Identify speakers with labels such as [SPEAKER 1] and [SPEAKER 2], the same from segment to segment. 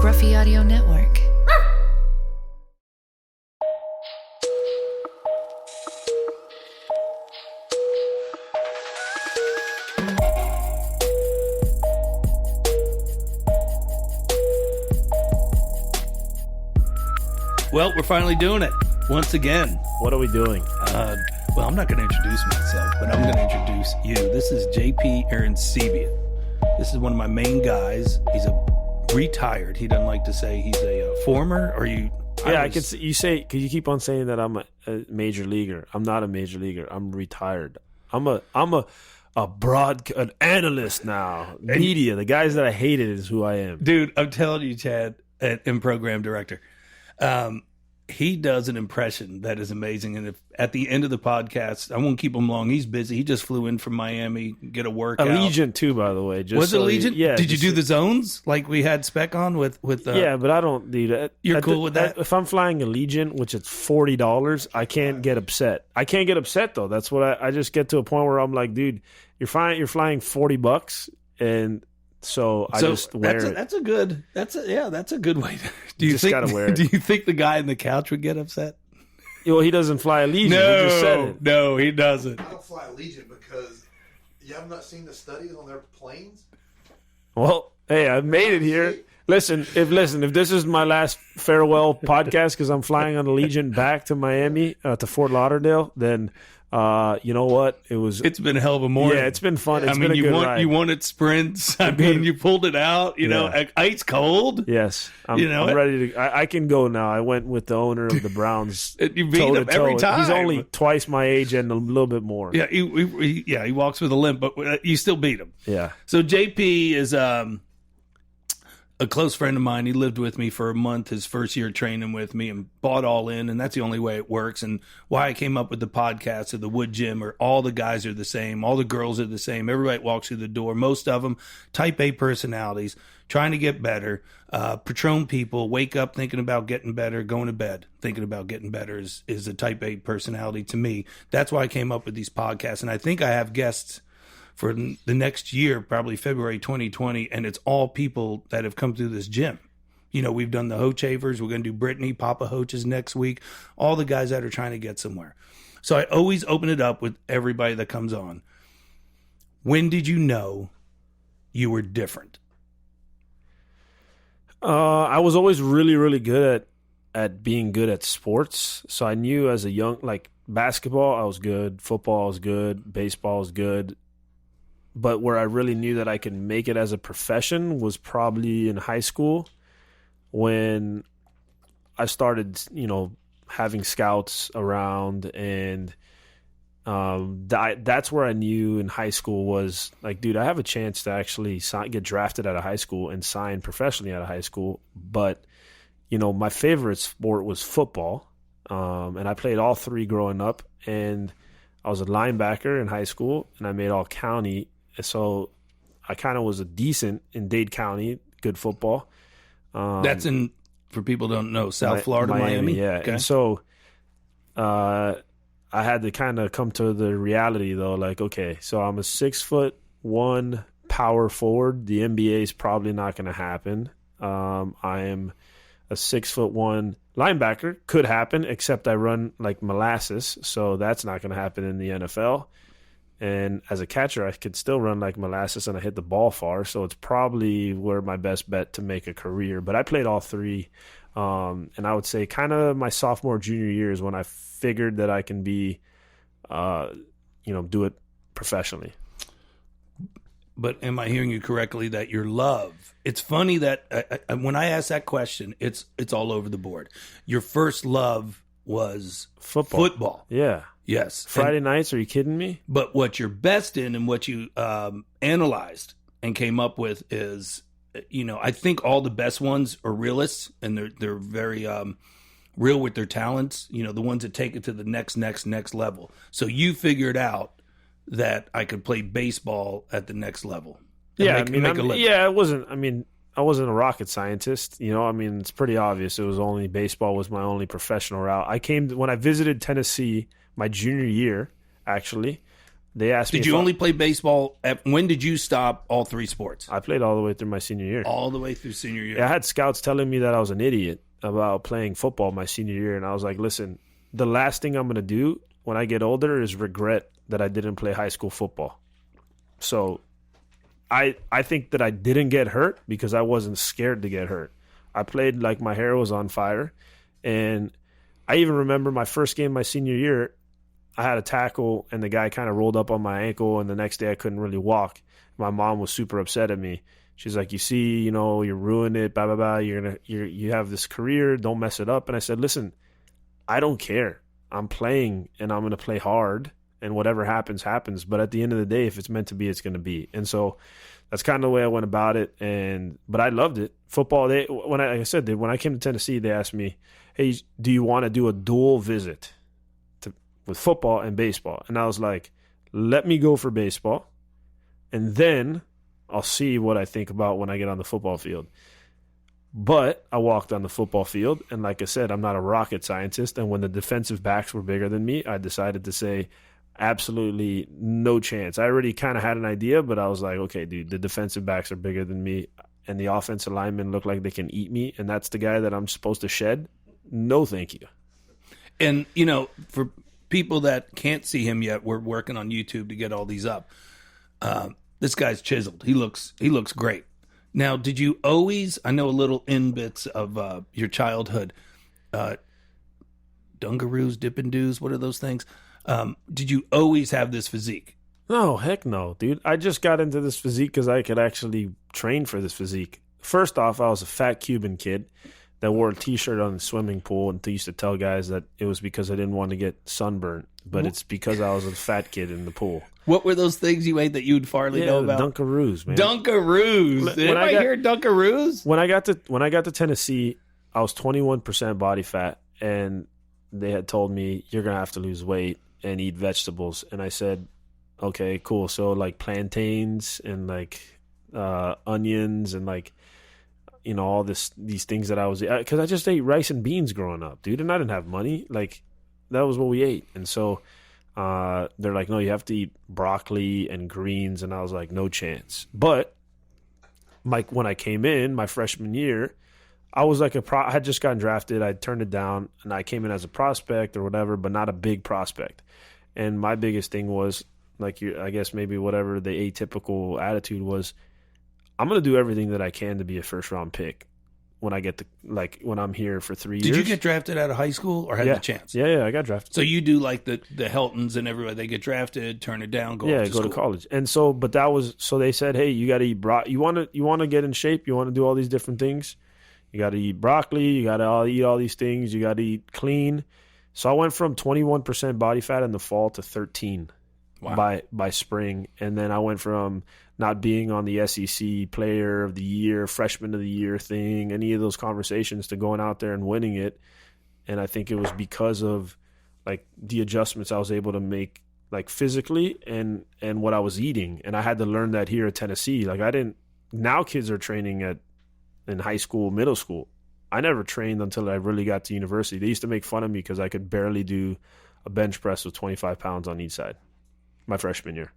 [SPEAKER 1] Scruffy Audio Network.
[SPEAKER 2] Well, we're finally doing it once again.
[SPEAKER 3] What are we doing?
[SPEAKER 2] Well, I'm not going to introduce myself, but I'm going to introduce you. This is JP Arencibia. This is one of my main guys. He's a retired. He doesn't like to say he's a former. Or you?
[SPEAKER 3] Yeah, I could. You say because you keep on saying that I'm a major leaguer. I'm not a major leaguer. I'm retired. I'm an analyst now. Media. The guys that I hated is who I am.
[SPEAKER 2] Dude, I'm telling you, Chad, and program director. He does an impression that is amazing. And if at the end of the podcast, I won't keep him long. He's busy. He just flew in from Miami, get a workout.
[SPEAKER 3] Allegiant too, by the way.
[SPEAKER 2] Was it Allegiant? Yeah. Did you do the zones like we had spec on with?
[SPEAKER 3] Yeah, but I don't do that.
[SPEAKER 2] You're cool with that?
[SPEAKER 3] If I'm flying Allegiant, which is $40, I can't get upset. I can't get upset though. That's what I just get to a point where I'm like, dude, you're flying $40, and so I just wear it.
[SPEAKER 2] That's a good way. Do you
[SPEAKER 3] gotta wear it.
[SPEAKER 2] Do you think the guy on the couch would get upset?
[SPEAKER 3] Well, he doesn't fly Allegiant.
[SPEAKER 2] No,
[SPEAKER 3] he just said it.
[SPEAKER 2] No, he doesn't.
[SPEAKER 4] I don't fly Allegiant because you have not seen the studies on their planes.
[SPEAKER 3] Well, hey, I've made it here. Listen, if this is my last farewell podcast because I'm flying on Allegiant back to Miami to Fort Lauderdale, then you know what? It's
[SPEAKER 2] been a hell of a morning.
[SPEAKER 3] Yeah, it's been fun. It's been a good ride.
[SPEAKER 2] You won at sprints. I mean, you pulled it out. You know, ice cold.
[SPEAKER 3] Yes, I'm ready to. I can go now. I went with the owner of the Browns.
[SPEAKER 2] You beat him every time.
[SPEAKER 3] He's only twice my age and a little bit more.
[SPEAKER 2] Yeah, he walks with a limp, but you still beat him.
[SPEAKER 3] Yeah.
[SPEAKER 2] So JP is a close friend of mine. He lived with me for a month, his first year training with me, and bought all in, and that's the only way it works. And why I came up with the podcast of the Woodgym, or all the guys are the same, all the girls are the same, everybody walks through the door, most of them type A personalities, trying to get better. Petrone people wake up thinking about getting better, going to bed thinking about getting better is a type A personality to me. That's why I came up with these podcasts, and I think I have guests for the next year, probably February 2020, and it's all people that have come through this gym. You know, we've done the Hoachavers. We're going to do Brittany, Papa Hoaches next week. All the guys that are trying to get somewhere. So I always open it up with everybody that comes on. When did you know you were different?
[SPEAKER 3] I was always really, really good at being good at sports. So I knew as a young, like basketball, I was good. Football, I was good. Baseball, I was good. But where I really knew that I could make it as a profession was probably in high school when I started, having scouts around. And that's where I knew in high school was like, dude, I have a chance to actually get drafted out of high school and sign professionally out of high school. But, my favorite sport was football. And I played all three growing up. And I was a linebacker in high school, and I made all county. So I kind of was a decent in Dade County, good football.
[SPEAKER 2] That's in, for people who don't know, South Florida, Miami.
[SPEAKER 3] Yeah. Okay. And so I had to kind of come to the reality, though, like, okay, so I'm a 6'1" power forward. The NBA is probably not going to happen. I am a 6'1" linebacker. Could happen, except I run like molasses, so that's not going to happen in the NFL. And as a catcher, I could still run like molasses, and I hit the ball far. So it's probably where my best bet to make a career. But I played all three. And I would say kind of my sophomore, junior year is when I figured that I can be, do it professionally.
[SPEAKER 2] But am I hearing you correctly that your love, it's funny that when I ask that question, it's all over the board. Your first love was football.
[SPEAKER 3] Yeah.
[SPEAKER 2] Yes.
[SPEAKER 3] Friday nights, are you kidding me?
[SPEAKER 2] But what you're best in and what you analyzed and came up with is, I think all the best ones are realists, and they're very real with their talents, the ones that take it to the next level. So you figured out that I could play baseball at the next level.
[SPEAKER 3] Yeah, I wasn't a rocket scientist, it's pretty obvious. It was only baseball was my only professional route. When I visited Tennessee my junior year, actually, they asked me.
[SPEAKER 2] Did you only play baseball? When did you stop all three sports?
[SPEAKER 3] I played all the way through my senior year.
[SPEAKER 2] All the way through senior year.
[SPEAKER 3] Yeah, I had scouts telling me that I was an idiot about playing football my senior year, and I was like, listen, the last thing I'm going to do when I get older is regret that I didn't play high school football. So I think that I didn't get hurt because I wasn't scared to get hurt. I played like my hair was on fire, and I even remember my first game my senior year, I had a tackle, and the guy kind of rolled up on my ankle, and the next day I couldn't really walk. My mom was super upset at me. She's like, you see, you know, you're ruining it, blah, blah, blah. You have this career. Don't mess it up. And I said, listen, I don't care. I'm playing, and I'm going to play hard, and whatever happens, happens. But at the end of the day, if it's meant to be, it's going to be. And so that's kind of the way I went about it. But I loved it. Football, when I came to Tennessee, they asked me, hey, do you want to do a dual visit with football and baseball? And I was like, let me go for baseball, and then I'll see what I think about when I get on the football field. But I walked on the football field, and like I said, I'm not a rocket scientist, and when the defensive backs were bigger than me, I decided to say, absolutely no chance. I already kind of had an idea, but I was like, okay, dude, the defensive backs are bigger than me, and the offensive linemen look like they can eat me, and that's the guy that I'm supposed to shed. No, thank you.
[SPEAKER 2] And, you know, for people that can't see him yet, we're working on YouTube to get all these up. This guy's chiseled. He looks great. Now, did you always, I know a little in bits of your childhood, dungaroos, dip-and-doos, what are those things? Did you always have this physique?
[SPEAKER 3] No, heck no, dude. I just got into this physique because I could actually train for this physique. First off, I was a fat Cuban kid that wore a T-shirt on the swimming pool and used to tell guys that it was because I didn't want to get sunburned, but it's because I was a fat kid in the pool.
[SPEAKER 2] What were those things you ate that you'd farly know about?
[SPEAKER 3] Dunkaroos, man.
[SPEAKER 2] Dunkaroos. Did anybody hear Dunkaroos?
[SPEAKER 3] When I got to Tennessee, I was 21% body fat, and they had told me you're gonna have to lose weight and eat vegetables, and I said, okay, cool. So like plantains and like onions and like, you know, all these things that I was, because I just ate rice and beans growing up, dude, and I didn't have money. Like that was what we ate, and so. They're like, no, you have to eat broccoli and greens, and I was like, no chance. But when I came in my freshman year, I was like I had just gotten drafted. I turned it down, and I came in as a prospect or whatever, but not a big prospect. And my biggest thing was like, I guess maybe whatever the atypical attitude was, I'm gonna do everything that I can to be a first round pick when I get when I'm here for 3 years.
[SPEAKER 2] Did you get drafted out of high school or had the chance?
[SPEAKER 3] Yeah, I got drafted.
[SPEAKER 2] So you do like the Heltons and everybody, they get drafted, turn it down, go to
[SPEAKER 3] college. And so, but that was, so they said, hey, you got to eat you want to get in shape, you want to do all these different things, you got to eat broccoli, you got to eat all these things, you got to eat clean. So I went from 21% body fat in the fall to 13 by spring. And then I went from not being on the SEC player of the year, freshman of the year thing, any of those conversations, to going out there and winning it. And I think it was because of like the adjustments I was able to make, like physically and what I was eating. And I had to learn that here at Tennessee. Like now kids are training in high school, middle school. I never trained until I really got to university. They used to make fun of me because I could barely do a bench press with 25 pounds on each side my freshman year.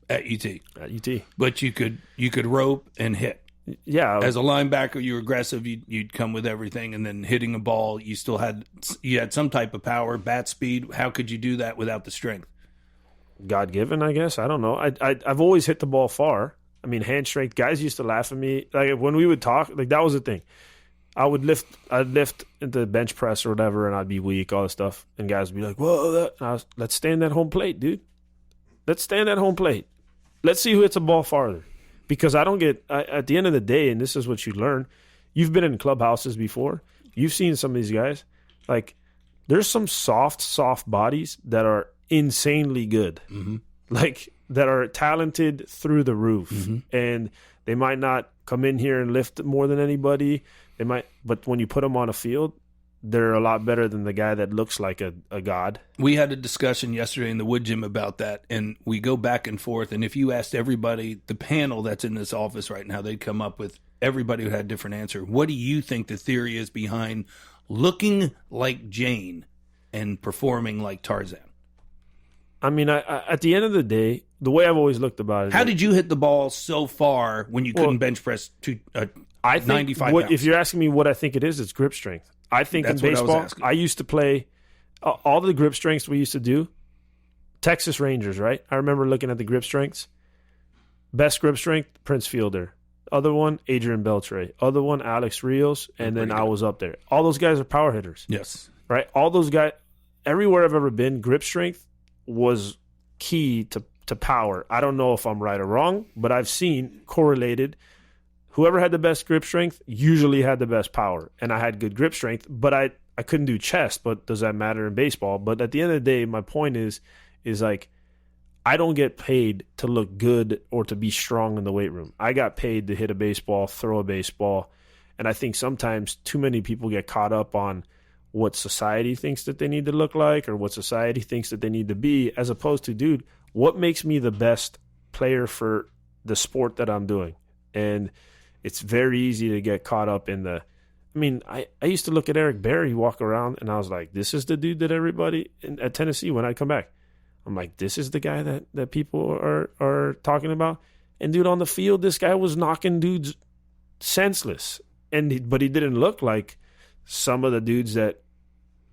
[SPEAKER 2] At UT.
[SPEAKER 3] At UT.
[SPEAKER 2] But you could rope and hit.
[SPEAKER 3] Yeah.
[SPEAKER 2] As a linebacker, you were aggressive. You'd come with everything, and then hitting a ball, you had some type of power, bat speed. How could you do that without the strength?
[SPEAKER 3] God given, I guess. I don't know. I've always hit the ball far. I mean, hand strength. Guys used to laugh at me. Like when we would talk, like that was the thing. I'd lift into the bench press or whatever, and I'd be weak, all this stuff. And guys would be like, whoa, let's stand at home plate, dude. Let's stand at home plate. Let's see who hits a ball farther. Because at the end of the day, and this is what you learn, you've been in clubhouses before. You've seen some of these guys. Like, there's some soft bodies that are insanely good. Mm-hmm. Like, that are talented through the roof. Mm-hmm. And they might not come in here and lift more than anybody. But when you put them on a field, they're a lot better than the guy that looks like a god. We
[SPEAKER 2] had a discussion yesterday in the Woodgym about that, and we go back and forth. And if you asked everybody, the panel that's in this office right now, they'd come up with, everybody who had a different answer. What do you think the theory is behind looking like Jane and performing like Tarzan?
[SPEAKER 3] I mean, at the end of the day, the way I've always looked about it.
[SPEAKER 2] How did you hit the ball so far when you couldn't bench press
[SPEAKER 3] I think
[SPEAKER 2] 95 pounds?
[SPEAKER 3] If you're asking me what I think it is, it's grip strength. I think
[SPEAKER 2] That's
[SPEAKER 3] in
[SPEAKER 2] what I was
[SPEAKER 3] baseball,
[SPEAKER 2] asking.
[SPEAKER 3] I used to play all the grip strengths we used to do. Texas Rangers, right? I remember looking at the grip strengths. Best grip strength, Prince Fielder. Other one, Adrian Beltre. Other one, Alex Rios. And then I was up there. All those guys are power hitters.
[SPEAKER 2] Yes.
[SPEAKER 3] Right? All those guys, everywhere I've ever been, grip strength was key to power. I don't know if I'm right or wrong, but I've seen correlated. Whoever had the best grip strength usually had the best power. And I had good grip strength, but I couldn't do chest. But does that matter in baseball? But at the end of the day, my point is like, I don't get paid to look good or to be strong in the weight room. I got paid to hit a baseball, throw a baseball. And I think sometimes too many people get caught up on what society thinks that they need to look like or what society thinks that they need to be, as opposed to, dude, what makes me the best player for the sport that I'm doing? And it's very easy to get caught up in the – I mean, I used to look at Eric Berry walk around, and I was like, this is the dude that everybody at Tennessee, when I come back, I'm like, this is the guy that people are talking about. And, dude, on the field, this guy was knocking dudes senseless. But he didn't look like some of the dudes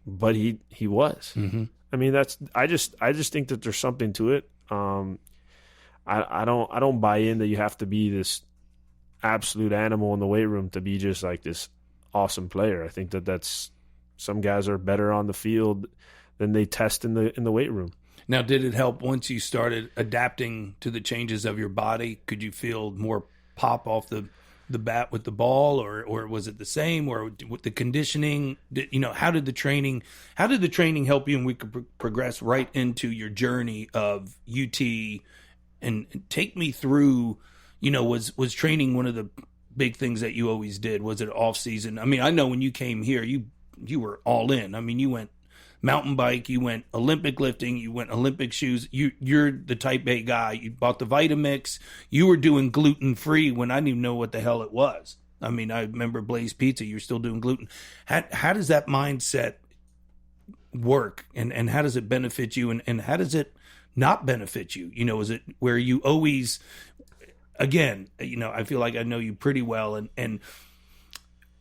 [SPEAKER 3] but he was.
[SPEAKER 2] Mm-hmm.
[SPEAKER 3] I mean, I just think that there's something to it. I don't buy in that you have to be this absolute animal in the weight room to be just like this awesome player. I think that's some guys are better on the field than they test in the weight room.
[SPEAKER 2] Now, did it help once you started adapting to the changes of your body? Could you feel more pop off the bat with the ball, or was it the same, or with the conditioning? How did the training help you, and we could progress right into your journey of UT, and take me through, was training one of the big things that you always did? Was it off season? I mean, I know when you came here, you were all in. I mean, you went mountain bike, you went Olympic lifting, you went Olympic shoes. You're the type A guy. You bought the Vitamix. You were doing gluten free when I didn't even know what the hell it was. I mean, I remember Blaze Pizza. You're still doing gluten. How does that mindset work, and how does it benefit you, and how does it not benefit you? Is it where you always, again, I feel like I know you pretty well, and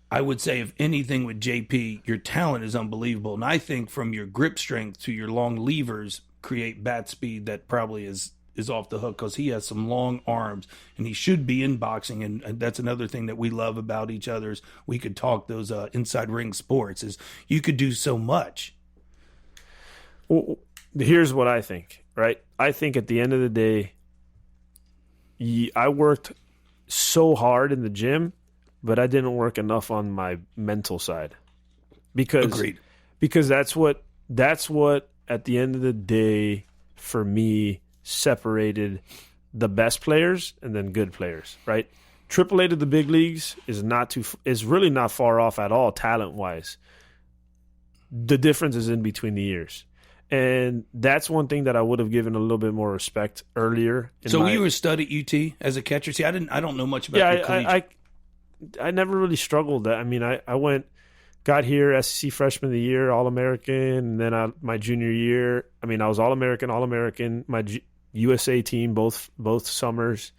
[SPEAKER 2] I would say, if anything, with JP, your talent is unbelievable. And I think from your grip strength to your long levers create bat speed that probably is off the hook, because he has some long arms and he should be in boxing. And that's another thing that we love about each other is we could talk those inside ring sports, is you could do so much.
[SPEAKER 3] Well, here's what I think, right? I think at the end of the day, I worked so hard in the gym, but I didn't work enough on my mental side.
[SPEAKER 2] Agreed.
[SPEAKER 3] Because that's what at the end of the day for me separated the best players and then good players, right? AAA to the big leagues is really not far off at all talent wise. The difference is in between the years. And that's one thing that I would have given a little bit more respect earlier.
[SPEAKER 2] So you were studying at UT as a catcher? See, I don't know much about your collegiate.
[SPEAKER 3] I never really struggled. I mean, I got here SEC freshman of the year, All-American, and then my junior year, I mean, I was All-American, my USA team both summers.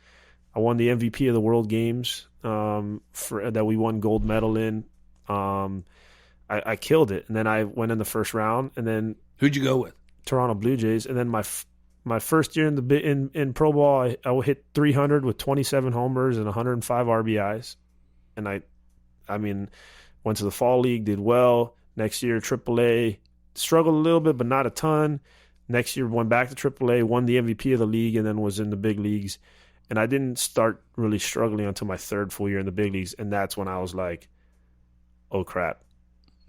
[SPEAKER 3] I won the MVP of the World Games that we won gold medal in. I killed it, and then I went in the first round, and then
[SPEAKER 2] who'd you go with?
[SPEAKER 3] Toronto Blue Jays, and then my first year in pro ball, I hit 300 with 27 homers and 105 RBIs. And I mean, went to the fall league, did well. Next year, AAA, struggled a little bit, but not a ton. Next year, went back to AAA, won the MVP of the league, and then was in the big leagues. And I didn't start really struggling until my third full year in the big leagues, and that's when I was like, oh, crap.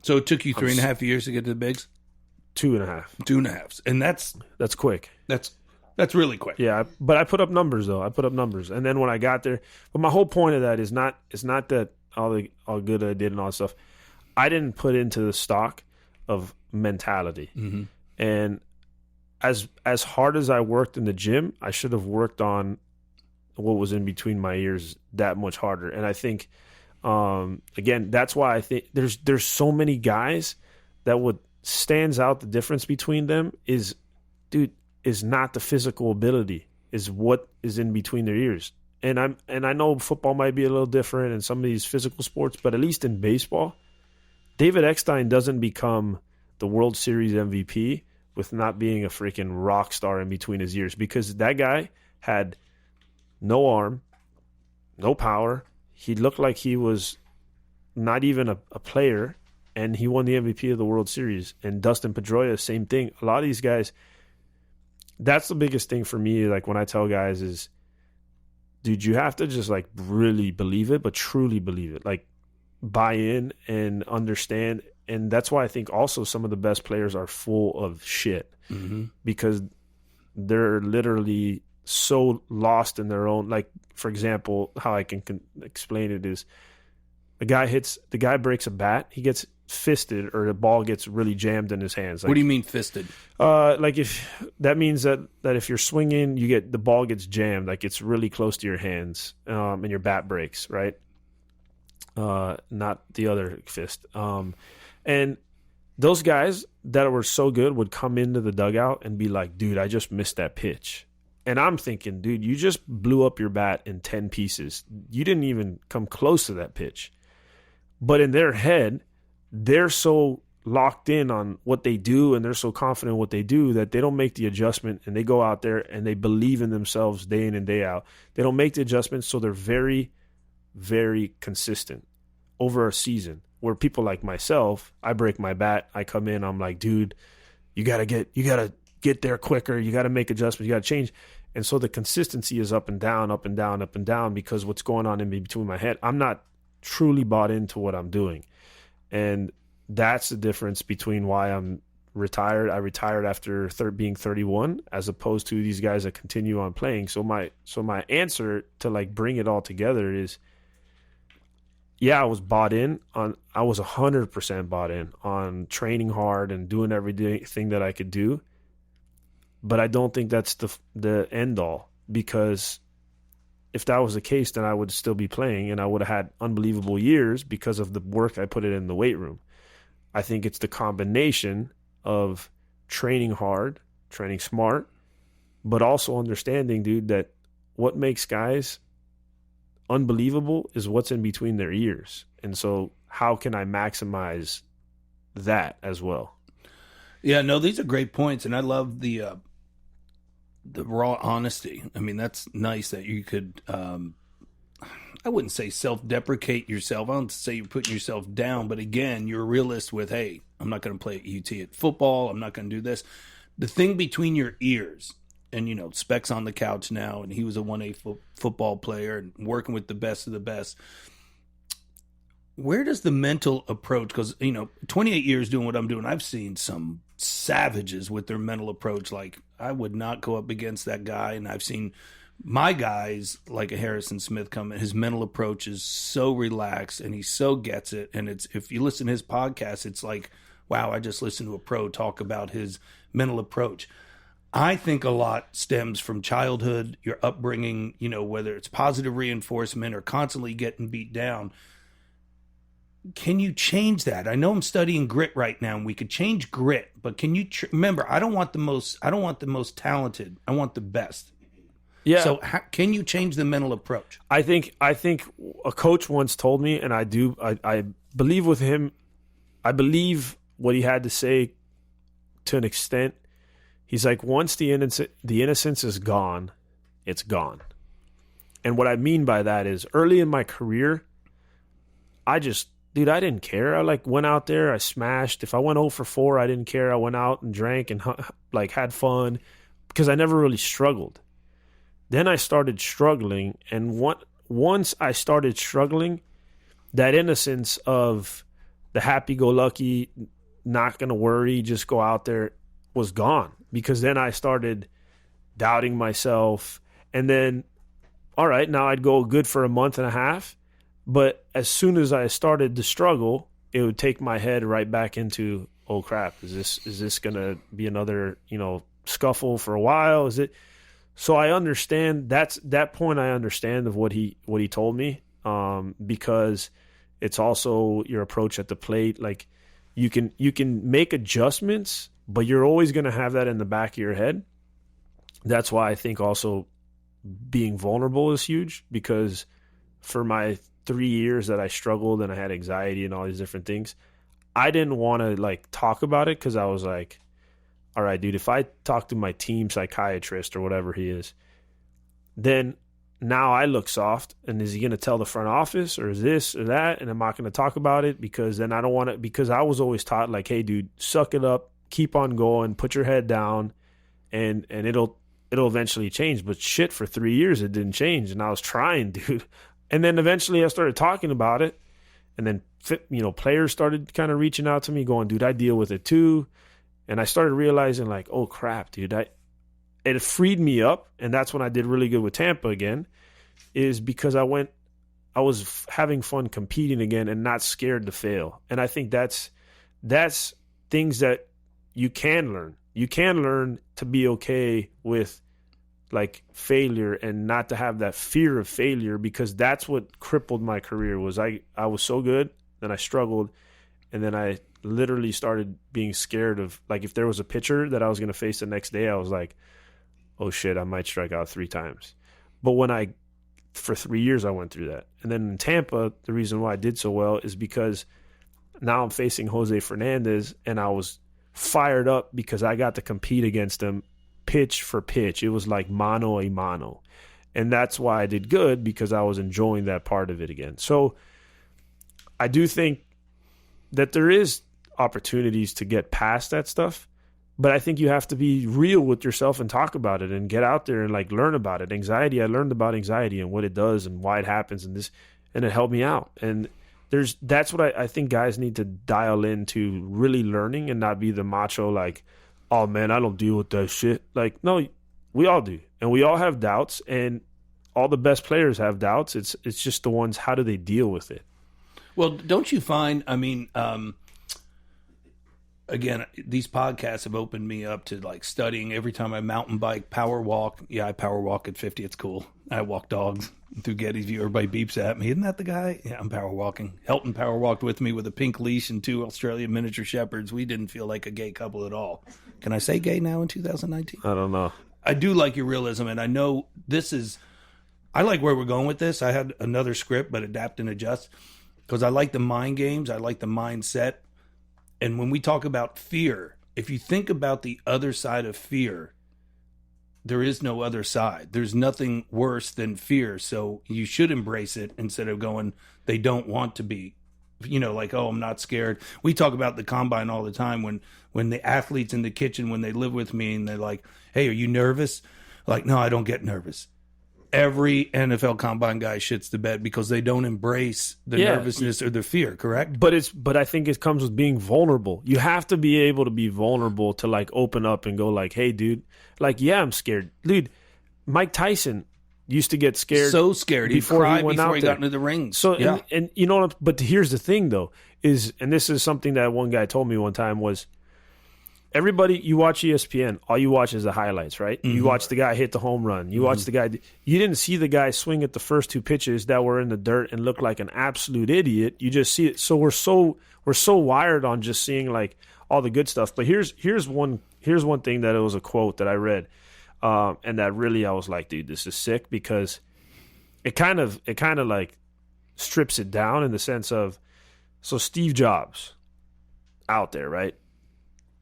[SPEAKER 2] So it took you 3.5 years to get to the bigs?
[SPEAKER 3] 2.5.
[SPEAKER 2] 2.5. And that's
[SPEAKER 3] quick.
[SPEAKER 2] That's really quick.
[SPEAKER 3] Yeah, but I put up numbers though. And then when I got there, but my whole point of that is not that all good I did and all that stuff. I didn't put into the stock of mentality. Mm-hmm. And as hard as I worked in the gym, I should have worked on what was in between my ears that much harder. And I think again, that's why I think there's so many guys that what stands out the difference between them is, dude, is not the physical ability, is what is in between their ears. And I know football might be a little different in some of these physical sports, but at least in baseball, David Eckstein doesn't become the World Series MVP with not being a freaking rock star in between his ears, because that guy had no arm, no power. He looked like he was not even a player, and he won the MVP of the World Series. And Dustin Pedroia, same thing. A lot of these guys, that's the biggest thing for me, like when I tell guys is, dude, you have to just like really believe it, but truly believe it. Like buy in and understand. And that's why I think also some of the best players are full of shit, because they're literally so lost in their own. Like, for example, how I can explain it is the guy breaks a bat, he gets fisted, or the ball gets really jammed in his hands. Like,
[SPEAKER 2] what do you mean fisted?
[SPEAKER 3] Like if that means that if you're swinging, the ball gets jammed, like it's really close to your hands, and your bat breaks, right? Not the other fist. And those guys that were so good would come into the dugout and be like, dude, I just missed that pitch. And I'm thinking, dude, you just blew up your bat in 10 pieces. You didn't even come close to that pitch. But in their head, they're so locked in on what they do, and they're so confident in what they do, that they don't make the adjustment, and they go out there and they believe in themselves day in and day out. They don't make the adjustments, so they're very, very consistent over a season. Where people like myself, I break my bat, I come in, I'm like, dude, you gotta get there quicker, you gotta make adjustments, you gotta change. And so the consistency is up and down, up and down, up and down, because what's going on in between my head, I'm not truly bought into what I'm doing. And that's the difference between why I'm retired. I retired after being 31, as opposed to these guys that continue on playing. So my answer to like bring it all together is, yeah, I was 100% bought in on training hard and doing everything that I could do. But I don't think that's the end all, because if that was the case, then I would still be playing, and I would have had unbelievable years because of the work I put in the weight room. I think it's the combination of training hard, training smart, but also understanding, dude, that what makes guys unbelievable is what's in between their ears. And so how can I maximize that as well?
[SPEAKER 2] Yeah, no, these are great points, and I love the raw honesty. I mean, that's nice that you could I wouldn't say self-deprecate yourself. I don't say you're putting yourself down, but again, you're a realist with, hey, I'm not going to play at UT at football. I'm not going to do this. The thing between your ears, and, Specs on the couch now, and he was a 1A football player and working with the best of the best. Where does the mental approach, because, 28 years doing what I'm doing, I've seen some savages with their mental approach. Like, I would not go up against that guy, and I've seen my guys like a Harrison Smith come in. His mental approach is so relaxed, and he so gets it. And it's, if you listen to his podcast, it's like, wow, I just listened to a pro talk about his mental approach. I think a lot stems from childhood, your upbringing, whether it's positive reinforcement or constantly getting beat down. Can you change that? I know I'm studying grit right now, and we could change grit, but can you remember? I don't want the most talented. I want the best.
[SPEAKER 3] Yeah.
[SPEAKER 2] So can you change the mental approach?
[SPEAKER 3] I think a coach once told me, and I believe with him. I believe what he had to say to an extent. He's like, once the innocence is gone, it's gone. And what I mean by that is, early in my career, I didn't care. I went out there, I smashed. If I went 0 for 4, I didn't care. I went out and drank and had fun, because I never really struggled. Then I started struggling, and once I started struggling, that innocence of the happy-go-lucky, not going to worry, just go out there, was gone. Because then I started doubting myself, and then, all right, now I'd go good for a month and a half, but as soon as I started to struggle, it would take my head right back into, oh crap, is this going to be another, scuffle for a while? Is it? So I understand that point. I understand of what he told me, because it's also your approach at the plate. Like, you can make adjustments, but you're always going to have that in the back of your head. that's why I think also being vulnerable is huge, because for my 3 years that I struggled and I had anxiety and all these different things, I didn't want to like talk about it because I was like, all right, dude, if I talk to my team psychiatrist or whatever he is, then now I look soft, and is he going to tell the front office or is this or that? And I'm not going to talk about it because then I don't want to, because I was always taught like, hey, dude, suck it up, keep on going, put your head down, and it'll eventually change. But shit, for 3 years it didn't change, and I was trying, dude. And then eventually I started talking about it, and then players started kind of reaching out to me, going, "Dude, I deal with it too." And I started realizing, like, oh crap, dude, it freed me up, and that's when I did really good with Tampa again, is because I was having fun competing again and not scared to fail. And I think that's things that you can learn. You can learn to be okay with like failure and not to have that fear of failure, because that's what crippled my career. Was I was so good, then I struggled, and then I literally started being scared of, like, if there was a pitcher that I was going to face the next day, I was like, oh shit, I might strike out 3 times. But for 3 years I went through that. And then in Tampa, the reason why I did so well is because now I'm facing Jose Fernandez, and I was fired up because I got to compete against him pitch for pitch. It was like mano a mano. And that's why I did good, because I was enjoying that part of it again. So I do think that there is opportunities to get past that stuff, but I think you have to be real with yourself and talk about it and get out there and like learn about it. Anxiety, I learned about anxiety and what it does and why it happens and it helped me out. And that's what I think guys need to dial into, really learning, and not be the macho like, oh man, I don't deal with that shit. Like, no, we all do. And we all have doubts, and all the best players have doubts. It's just the ones, how do they deal with it?
[SPEAKER 2] Well, don't you find, I mean, again, these podcasts have opened me up to like studying. Every time I mountain bike, power walk. Yeah, I power walk at 50. It's cool. I walk dogs through Gettysville. Everybody beeps at me. Isn't that the guy? Yeah, I'm power walking. Helton power walked with me with a pink leash and 2 Australian miniature shepherds. We didn't feel like a gay couple at all. Can I say gay now in 2019?
[SPEAKER 3] I don't know.
[SPEAKER 2] I do like your realism, and I know I like where we're going with this. I had another script, but adapt and adjust, because I like the mind games. I like the mindset. And when we talk about fear, if you think about the other side of fear, there is no other side. There's nothing worse than fear. So you should embrace it instead of going, they don't want to be, like, oh, I'm not scared. We talk about the combine all the time when the athletes in the kitchen, when they live with me and they're like, hey, are you nervous? Like, no, I don't get nervous. Every NFL combine guy shits the bed because they don't embrace the nervousness or the fear, correct?
[SPEAKER 3] But I think it comes with being vulnerable. You have to be able to be vulnerable to like open up and go like, hey, dude, like, yeah, I'm scared. Dude, Mike Tyson used to get scared.
[SPEAKER 2] So scared. He'd cry before he got into the ring.
[SPEAKER 3] So, yeah. and you know, but here's the thing though, and this is something that one guy told me one time was, everybody, you watch ESPN, all you watch is the highlights, right? Mm-hmm. You watch the guy hit the home run. You watch the guy. You didn't see the guy swing at the first 2 pitches that were in the dirt and look like an absolute idiot. You just see it. So we're so wired on just seeing like all the good stuff. But here's one thing that it was a quote that I read, and that really I was like, dude, this is sick, because it kind of like strips it down in the sense of, so Steve Jobs out there, right?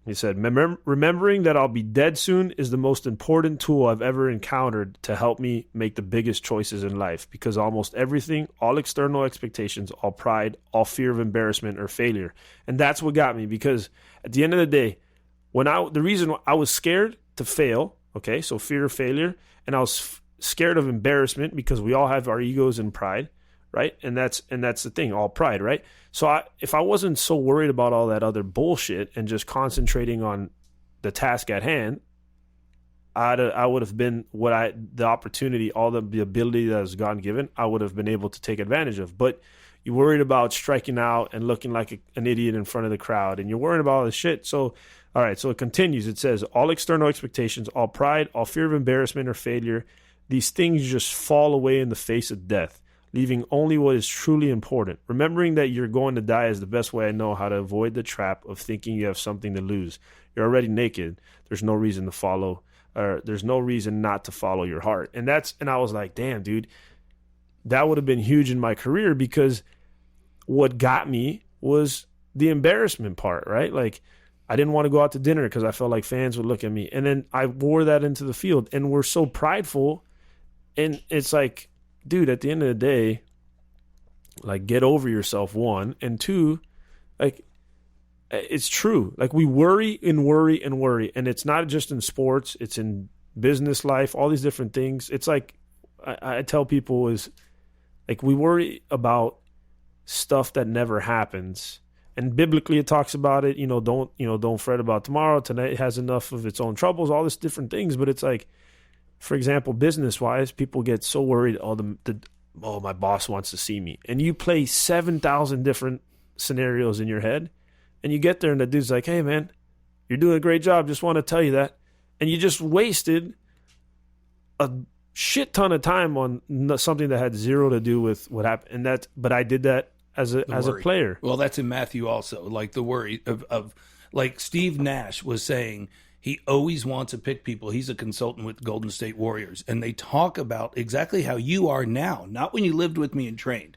[SPEAKER 3] He said, remembering that I'll be dead soon is the most important tool I've ever encountered to help me make the biggest choices in life, because almost everything, all external expectations, all pride, all fear of embarrassment or failure. And that's what got me, because at the end of the day, the reason I was scared to fail, okay, so fear of failure, and I was scared of embarrassment because we all have our egos and pride, right? And that's the thing, all pride, right? So if I wasn't so worried about all that other bullshit and just concentrating on the task at hand, I would have been the opportunity, all the ability that has God given, I would have been able to take advantage of. But you're worried about striking out and looking like an idiot in front of the crowd, and you're worried about all this shit. So, all right, so it continues. It says, all external expectations, all pride, all fear of embarrassment or failure, these things just fall away in the face of death, leaving only what is truly important. Remembering that you're going to die is the best way I know how to avoid the trap of thinking you have something to lose. You're already naked. There's no reason to follow or there's no reason not to follow your heart. And I was like, damn, dude, that would have been huge in my career, because what got me was the embarrassment part, right? Like, I didn't want to go out to dinner because I felt like fans would look at me. And then I wore that into the field, and we're so prideful. And it's like, dude, at the end of the day, like, get over yourself, one. And two, like, it's true. Like, we worry and worry and worry. And it's not just in sports, it's in business life, all these different things. It's like, I tell people is, like, we worry about stuff that never happens. And biblically it talks about it, don't fret about tomorrow. Tonight has enough of its own troubles, all these different things. But it's like, for example, business-wise, people get so worried, my boss wants to see me. And you play 7,000 different scenarios in your head, and you get there and the dude's like, hey, man, you're doing a great job. Just want to tell you that. And you just wasted a shit ton of time on something that had zero to do with what happened. But I did that as a player.
[SPEAKER 2] Well, that's in Matthew also, like the worry of like Steve Nash was saying, he always wants to pick people. He's a consultant with Golden State Warriors, and they talk about exactly how you are now, not when you lived with me and trained.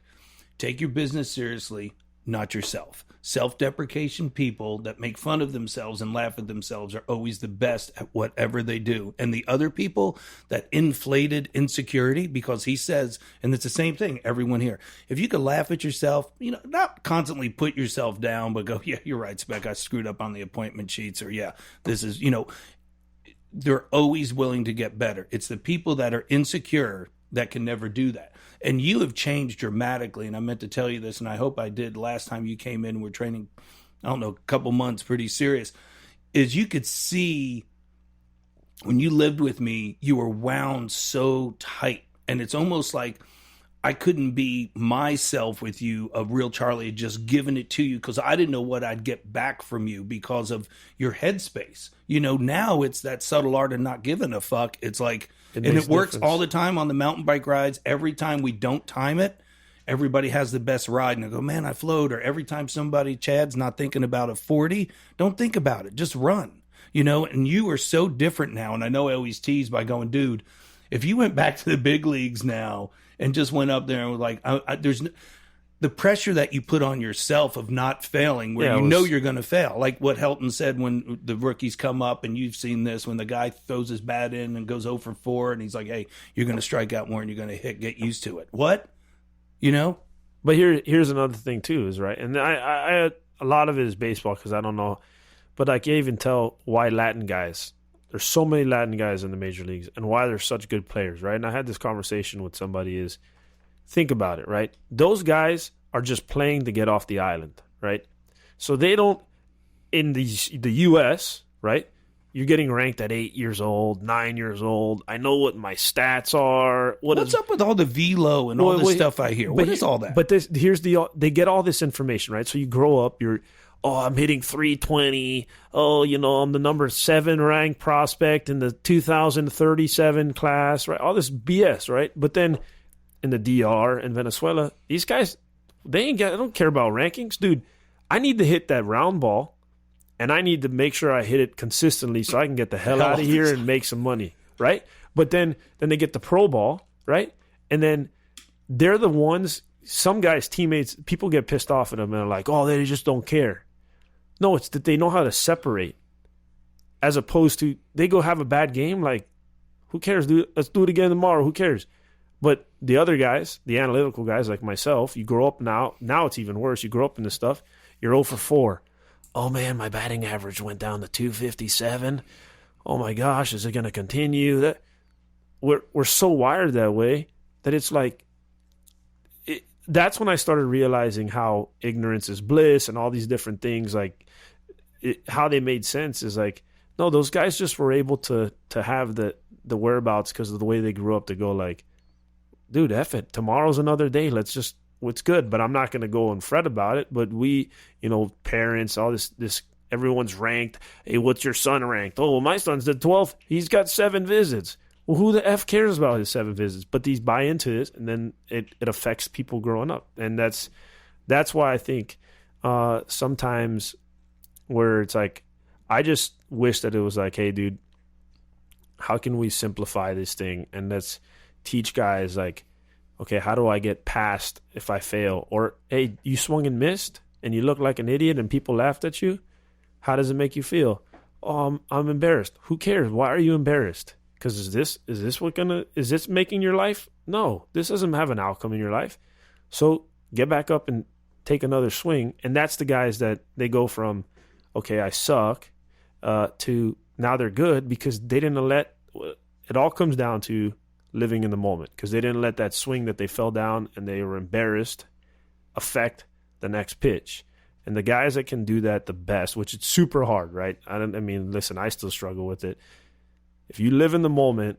[SPEAKER 2] Take your business seriously, not yourself. Self-deprecation people that make fun of themselves and laugh at themselves are always the best at whatever they do. And the other people that inflated insecurity, because he says, and it's the same thing, everyone here, if you could laugh at yourself, not constantly put yourself down, but go, yeah, you're right, Spec, I screwed up on the appointment sheets, or yeah, this is, they're always willing to get better. It's the people that are insecure that can never do that. And you have changed dramatically, and I meant to tell you this, and I hope I did last time you came in. We're training, a couple months, pretty serious, is you could see when you lived with me, you were wound so tight. And it's almost like I couldn't be myself with you, a real Charlie, had just given it to you because I didn't know what I'd get back from you because of your headspace. Now it's that subtle art of not giving a fuck. It's like, and it works all the time on the mountain bike rides. Every time we don't time it, everybody has the best ride. And I go, man, I flowed. Or every time Chad's not thinking about a 40, don't think about it. Just run, and you are so different now. And I know I always tease by going, dude, if you went back to the big leagues now and just went up there and was like, there's the pressure that you put on yourself of not failing, where you're going to fail. Like what Helton said when the rookies come up, and you've seen this, when the guy throws his bat in and goes 0 for 4, and he's like, hey, you're going to strike out more and you're going to hit, get used to it. What?
[SPEAKER 3] But here's another thing too, is right. And I a lot of it is baseball, because I don't know, but I can even tell why Latin guys, there's so many Latin guys in the major leagues, and why they're such good players, right? And I had this conversation with somebody is, think about it, right? Those guys are just playing to get off the island, right? So they don't, in the U.S., right? You're getting ranked at 8 years old, 9 years old. I know what my stats are. What's
[SPEAKER 2] up with all the velo and all this stuff I hear? What is all that?
[SPEAKER 3] But they get all this information, right? So you grow up, I'm hitting 320. I'm the number 7 ranked prospect in the 2037 class, right? All this BS, right? But then in the DR in Venezuela, these guys, they don't care about rankings. Dude, I need to hit that round ball, and I need to make sure I hit it consistently so I can get the hell out of here and make some money, right? But then they get the pro ball, right? And then they're the ones, some guys, teammates, people get pissed off at them and are like, oh, they just don't care. No, it's that they know how to separate, as opposed to they go have a bad game, like, who cares, dude? Let's do it again tomorrow. Who cares? But the other guys, the analytical guys like myself, you grow up now it's even worse. You grow up in this stuff. You're 0 for 4. Oh, man, my batting average went down to 257. Oh, my gosh, is it going to continue? We're so wired that way that it's like, that's when I started realizing how ignorance is bliss and all these different things, like how they made sense is like, no, those guys just were able to have the whereabouts because of the way they grew up to go like, dude, F it. Tomorrow's another day. It's good, but I'm not going to go and fret about it. But we, parents, all this, everyone's ranked. Hey, what's your son ranked? Oh, well, my son's the 12th. He's got 7 visits. Well, who the F cares about his 7 visits? But these buy into this, and then it affects people growing up. And that's why I think sometimes where it's like, I just wish that it was like, hey, dude, how can we simplify this thing? And let's teach guys like, okay, how do I get past if I fail? Or, hey, you swung and missed and you look like an idiot and people laughed at you. How does it make you feel? Oh, I'm embarrassed. Who cares? Why are you embarrassed? Because is this making your life? No, this doesn't have an outcome in your life. So get back up and take another swing. And that's the guys that they go from, okay, I suck, to now they're good because they didn't let it all comes down to living in the moment because they didn't let that swing that they fell down and they were embarrassed affect the next pitch. And the guys that can do that the best, which it's super hard, right? Listen, I still struggle with it. If you live in the moment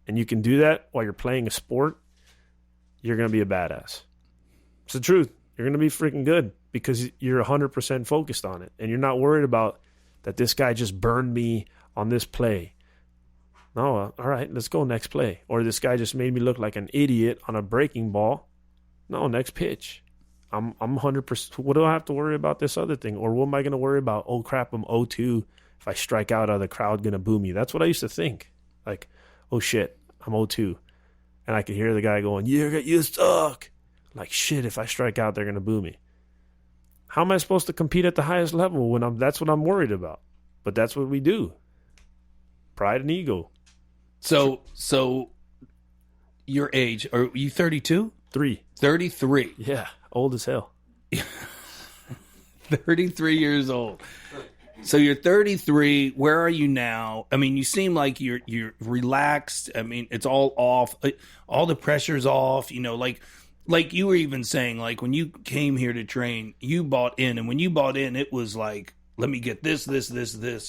[SPEAKER 3] and you can do that while you're playing a sport, you're going to be a badass. It's the truth. You're going to be freaking good because you're 100% focused on it. And you're not worried about that this guy just burned me on this play. No, all right, let's go next play. Or this guy just made me look like an idiot on a breaking ball. No, next pitch. I'm 100%. What do I have to worry about this other thing? Or what am I going to worry about? Oh, crap, I'm 0-2. If I strike out, are the crowd going to boo me? That's what I used to think. Like, oh, shit, I'm 0-2. And I could hear the guy going, you suck. Like, shit, if I strike out, they're going to boo me. How am I supposed to compete at the highest level when that's what I'm worried about? But that's what we do. Pride and ego.
[SPEAKER 2] So your age, are you 32? 33.
[SPEAKER 3] Yeah, old as hell.
[SPEAKER 2] 33 years old. So you're 33. Where are you now? I mean, you seem like you're relaxed. I mean, it's all off. All the pressure's off. You know, like you were even saying, like when you came here to train, you bought in, and when you bought in, it was like, let me get this.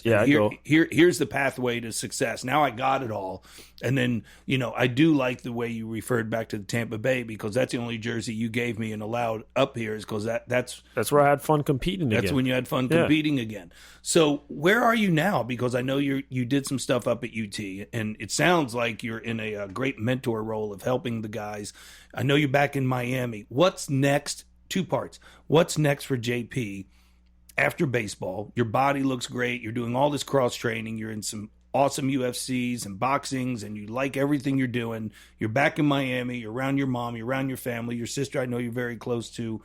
[SPEAKER 3] Yeah,
[SPEAKER 2] here's the pathway to success. Now I got it all. And then, you know, I do like the way you referred back to the Tampa Bay because that's the only jersey you gave me and allowed up here is because that's
[SPEAKER 3] where I had fun competing again.
[SPEAKER 2] That's when you had fun competing again. So where are you now? Because I know you did some stuff up at UT, and it sounds like you're in a great mentor role of helping the guys. I know you're back in Miami. What's next? Two parts. What's next for JP? After baseball, your body looks great. You're doing all this cross training. You're in some awesome UFCs and boxings, and you like everything you're doing. You're back in Miami. You're around your mom. You're around your family. Your sister, I know you're very close to.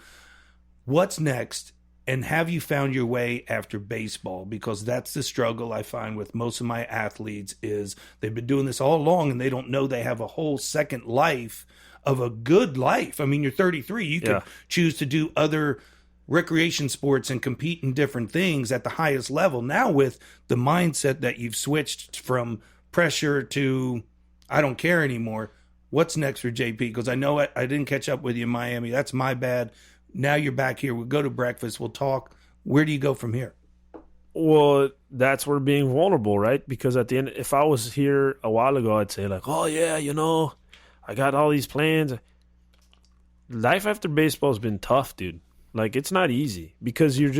[SPEAKER 2] What's next? And have you found your way after baseball? Because that's the struggle I find with most of my athletes is they've been doing this all along, and they don't know they have a whole second life of a good life. I mean, you're 33. You could choose to do other recreation sports and compete in different things at the highest level. Now with the mindset that you've switched from pressure to I don't care anymore, what's next for JP? Because I know I didn't catch up with you in Miami. That's my bad. Now you're back here. We'll go to breakfast. We'll talk. Where do you go from here?
[SPEAKER 3] Well, that's where being vulnerable, right? Because at the end, if I was here a while ago, I'd say like, oh yeah, you know, I got all these plans. Life after baseball has been tough, dude. Like, it's not easy because you're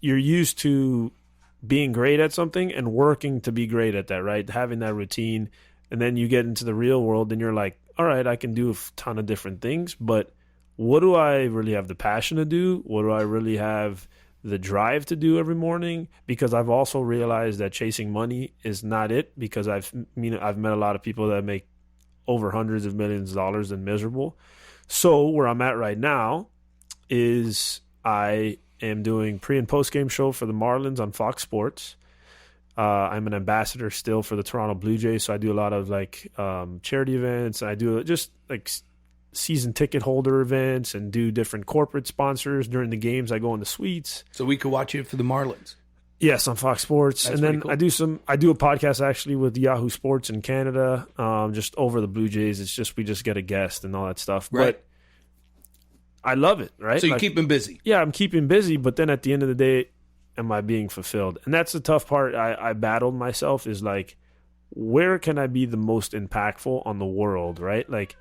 [SPEAKER 3] used to being great at something and working to be great at that, right? Having that routine. And then you get into the real world and you're like, all right, I can do a ton of different things, but what do I really have the passion to do? What do I really have the drive to do every morning? Because I've also realized that chasing money is not it, because I've met a lot of people that make over hundreds of millions of dollars and miserable. So where I'm at right now is I am doing pre and post game show for the Marlins on Fox Sports. I'm an ambassador still for the Toronto Blue Jays, so I do a lot of like charity events. I do just like season ticket holder events and do different corporate sponsors during the games. I go in the suites,
[SPEAKER 2] so we could watch you for the Marlins.
[SPEAKER 3] Yes, on Fox Sports. That's and then cool. I do a podcast actually with Yahoo Sports in Canada, just over the Blue Jays. It's just we just get a guest and all that stuff,
[SPEAKER 2] right.
[SPEAKER 3] But I love it, right?
[SPEAKER 2] So you keep him busy.
[SPEAKER 3] Yeah, I'm keeping busy, but then at the end of the day, am I being fulfilled? And that's the tough part I battled myself is like, where can I be the most impactful on the world, right? Like,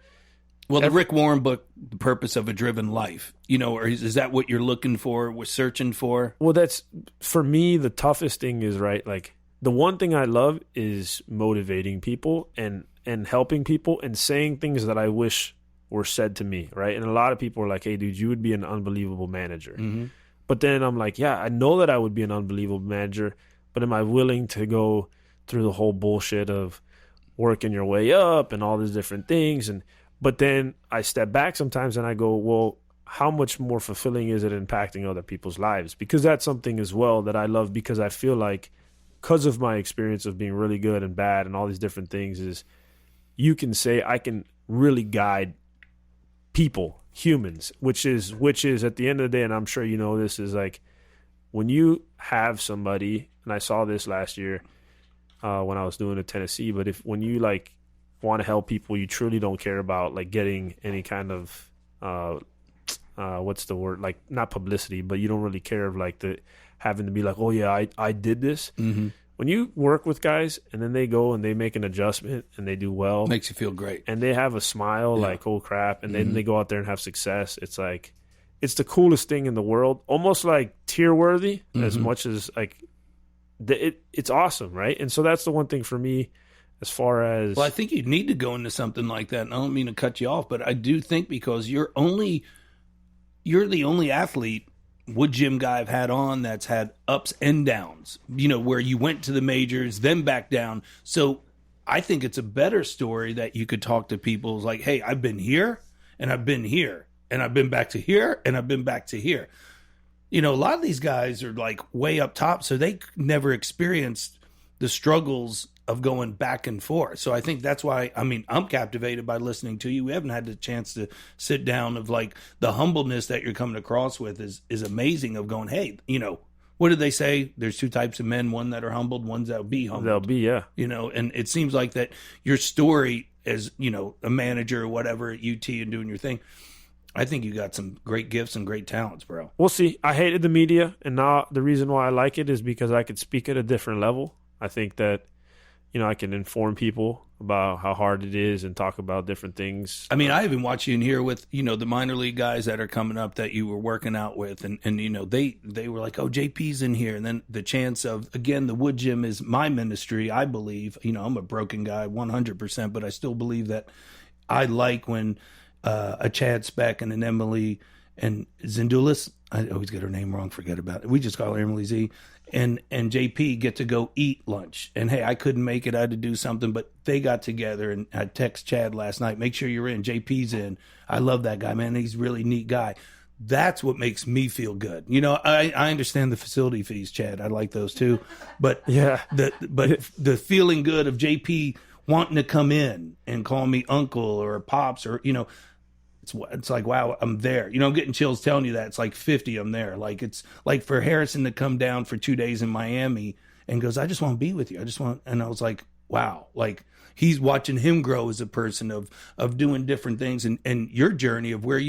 [SPEAKER 2] well, the Rick Warren book, The Purpose of a Driven Life, you know, or is that what you're looking for, we're searching for?
[SPEAKER 3] Well, that's, for me, the toughest thing is, right, like, the one thing I love is motivating people and helping people and saying things that I wish were said to me, right? And a lot of people are like, hey, dude, you would be an unbelievable manager.
[SPEAKER 2] Mm-hmm.
[SPEAKER 3] But then I'm like, yeah, I know that I would be an unbelievable manager, but am I willing to go through the whole bullshit of working your way up and all these different things. But then I step back sometimes and I go, well, how much more fulfilling is it impacting other people's lives? Because that's something as well that I love, because I feel like, because of my experience of being really good and bad and all these different things, is you can say I can really guide people, humans, which is at the end of the day, and I'm sure you know this, is like when you have somebody, and I saw this last year when I was doing it Tennessee, but when you like want to help people, you truly don't care about like getting any kind of what's the word, like not publicity, but you don't really care of like the having to be like, oh yeah, I did this.
[SPEAKER 2] Mm-hmm.
[SPEAKER 3] When you work with guys and then they go and they make an adjustment and they do well,
[SPEAKER 2] Makes you feel great.
[SPEAKER 3] and they have a smile like, oh crap, and then they go out there and have success, it's like, it's the coolest thing in the world, almost like tier worthy, as much as like it's awesome, right? And so that's the one thing for me, as far as,
[SPEAKER 2] Well, I think you need to go into something like that, and I don't mean to cut you off, but I do think, because you're the only athlete, Woodgym guy I've had on, that's had ups and downs, where you went to the majors, then back down. So I think it's a better story that you could talk to people like, hey, I've been here and I've been here and I've been back to here and I've been back to here. A lot of these guys are like way up top, so they never experienced the struggles of going back and forth. So I think that's why, I'm captivated by listening to you. We haven't had the chance to sit down, of like the humbleness that you're coming across with is amazing, of going, hey, what did they say? There's two types of men, one that are humbled, ones that'll be humbled.
[SPEAKER 3] they'll be, yeah.
[SPEAKER 2] And it seems like that your story as, a manager or whatever at UT and doing your thing, I think you got some great gifts and great talents, bro.
[SPEAKER 3] We'll see. I hated the media, and now the reason why I like it is because I could speak at a different level. I think that, I can inform people about how hard it is and talk about different things.
[SPEAKER 2] I even watch you in here with, the minor league guys that are coming up that you were working out with. And they were like, oh, JP's in here. And then the chance of, again, the Woodgym is my ministry, I believe. I'm a broken guy 100%, but I still believe that I like when a Chad Speck and an Emily and Zindulis, I always get her name wrong, forget about it. We just call her Emily Z. And JP get to go eat lunch. And hey, I couldn't make it. I had to do something, but they got together, and I text Chad last night, make sure you're in. JP's in. I love that guy, man. He's a really neat guy. That's what makes me feel good. I understand the facility fees, Chad. I like those too. But
[SPEAKER 3] yeah,
[SPEAKER 2] the feeling good of JP wanting to come in and call me uncle or pops, or, it's like, wow, I'm there. I'm getting chills telling you that. It's like 50, I'm there. Like, it's like for Harrison to come down for 2 days in Miami and goes, I just want to be with you. And I was like, wow, like he's watching him grow as a person of doing different things, and your journey of where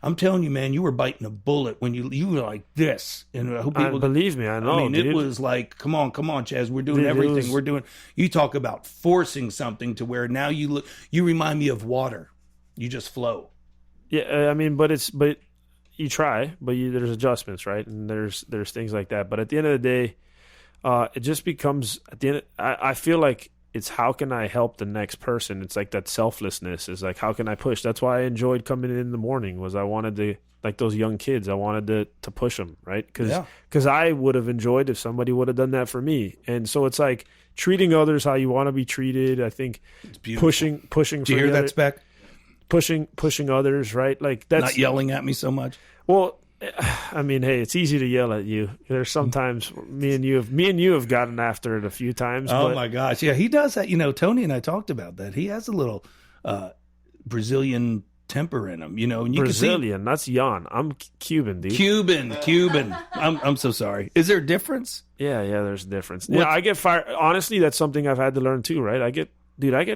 [SPEAKER 2] I'm telling you, man, you were biting a bullet when you were like this. And I hope people
[SPEAKER 3] believe me. I know, dude.
[SPEAKER 2] It was like, come on, Chaz, we're doing everything. You talk about forcing something to where now you remind me of water. You just flow.
[SPEAKER 3] Yeah, but you try, but there's adjustments, right? And there's things like that. But at the end of the day, it just becomes, at the end, I feel like it's how can I help the next person? It's like that selflessness is like, how can I push? That's why I enjoyed coming in the morning, was I wanted to, like those young kids, I wanted to push them, right? Because I would have enjoyed if somebody would have done that for me. And so it's like treating others how you want to be treated. I think pushing.
[SPEAKER 2] Do you hear that, Spec?
[SPEAKER 3] Pushing others, right? Like that's
[SPEAKER 2] not yelling at me so much.
[SPEAKER 3] Well, hey, it's easy to yell at you. There's sometimes me and you have gotten after it a few times.
[SPEAKER 2] Oh my gosh, yeah, he does that. Tony and I talked about that. He has a little Brazilian temper in him. And you
[SPEAKER 3] Brazilian,
[SPEAKER 2] can see,
[SPEAKER 3] that's Jan. I'm Cuban, dude.
[SPEAKER 2] Cuban. I'm so sorry. Is there a difference?
[SPEAKER 3] Yeah, there's a difference. Yeah, I get fired. Honestly, that's something I've had to learn too, right? I get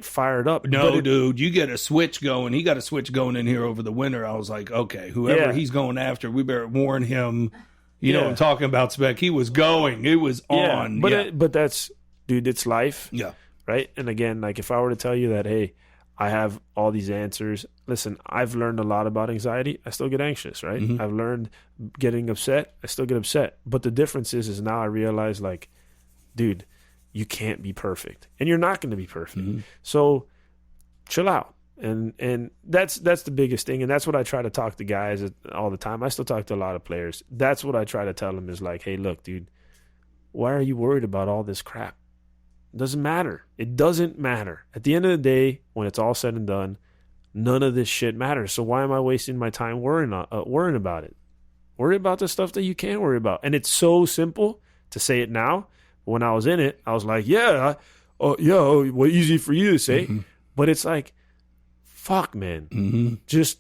[SPEAKER 3] fired up.
[SPEAKER 2] No, dude, you get a switch going. He got a switch going in here over the winter. I was like, okay, whoever he's going after, we better warn him. You know what I'm talking about, Spec. He was going. It was on.
[SPEAKER 3] But that's, dude, it's life.
[SPEAKER 2] Yeah.
[SPEAKER 3] Right? And again, like if I were to tell you that, hey, I have all these answers. Listen, I've learned a lot about anxiety. I still get anxious, right? Mm-hmm. I've learned getting upset. I still get upset. But the difference is now I realize, like, dude, you can't be perfect, and you're not going to be perfect. Mm-hmm. So chill out. And that's the biggest thing. And that's what I try to talk to guys all the time. I still talk to a lot of players. That's what I try to tell them is like, hey, look, dude, why are you worried about all this crap? Doesn't matter. It doesn't matter. At the end of the day, when it's all said and done, none of this shit matters. So why am I wasting my time worrying about it? Worry about the stuff that you can worry about. And it's so simple to say it now. When I was in it, I was like, well, easy for you to say. Mm-hmm. But it's like, fuck, man. Mm-hmm. Just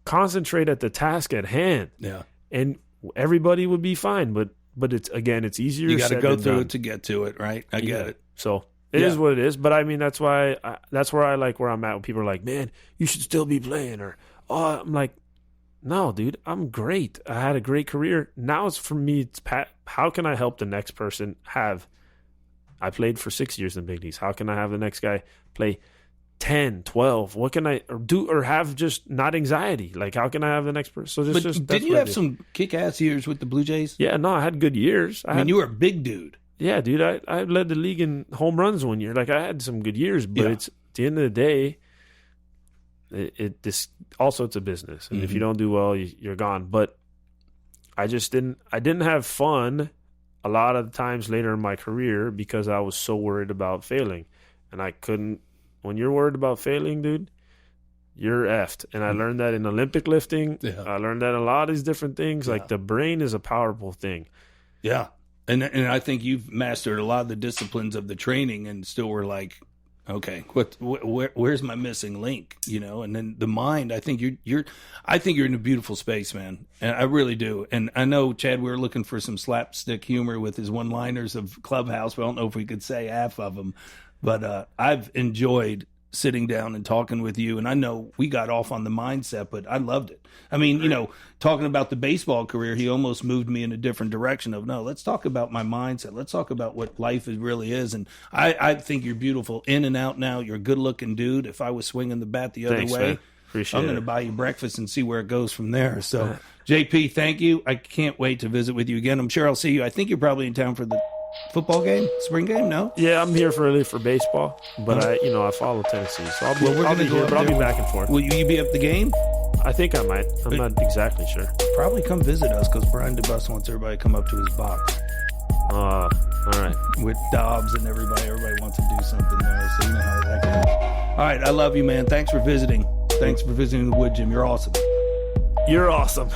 [SPEAKER 3] concentrate at the task at hand.
[SPEAKER 2] Yeah.
[SPEAKER 3] And everybody would be fine. But it's easier.
[SPEAKER 2] You got to go through it to get to it, right? I get it.
[SPEAKER 3] So it is what it is. But I mean, that's why that's where I like where I'm at. When people are like, man, you should still be playing. Or, I'm like, no, dude, I'm great. I had a great career. Now it's for me. How can I help the next person have? I played for 6 years in the big leagues. How can I have the next guy play 10, 12? What can I do or have just not anxiety? Like, how can I have the next person? So
[SPEAKER 2] didn't you have some kick-ass years with the Blue Jays?
[SPEAKER 3] Yeah, no, I had good years.
[SPEAKER 2] I mean, you were a big dude.
[SPEAKER 3] Yeah, dude, I led the league in home runs one year. Like, I had some good years, but it's at the end of the day, it's a business, and if you don't do well, you're gone. But I didn't have fun a lot of the times later in my career because I was so worried about failing, and I couldn't. When you're worried about failing, dude, you're effed. And I learned that in Olympic lifting. Yeah. I learned that in a lot of these different things. Yeah. Like, the brain is a powerful thing.
[SPEAKER 2] Yeah, and I think you've mastered a lot of the disciplines of the training, and still were like, okay, where's my missing link? You know, and then the mind. I think you're in a beautiful space, man, and I really do. And I know, Chad, we were looking for some slapstick humor with his one-liners of Clubhouse. But I don't know if we could say half of them, but I've enjoyed sitting down and talking with you. And I know we got off on the mindset, but I loved it. I mean, you know, talking about the baseball career, he almost moved me in a different direction of, no, let's talk about my mindset. Let's talk about what life really is. And I think you're beautiful in and out now. You're a good looking dude. If I was swinging the bat the other way, I'm going to buy you breakfast and see where it goes from there. So JP, thank you. I can't wait to visit with you again. I'm sure I'll see you. I think you're probably in town for the football game, spring game. No,
[SPEAKER 3] yeah, I'm here for baseball, but I follow Tennessee, so I'll be back and forth.
[SPEAKER 2] Will you be at the game?
[SPEAKER 3] I think I might. I'm not exactly sure.
[SPEAKER 2] Probably come visit us because Brian DeBus wants everybody to come up to his box.
[SPEAKER 3] All right,
[SPEAKER 2] with Dobbs and everybody wants to do something there, so you know how that goes. All right, I love you, man. Thanks for visiting. Thanks for visiting the Woodgym. You're awesome.
[SPEAKER 3] You're awesome.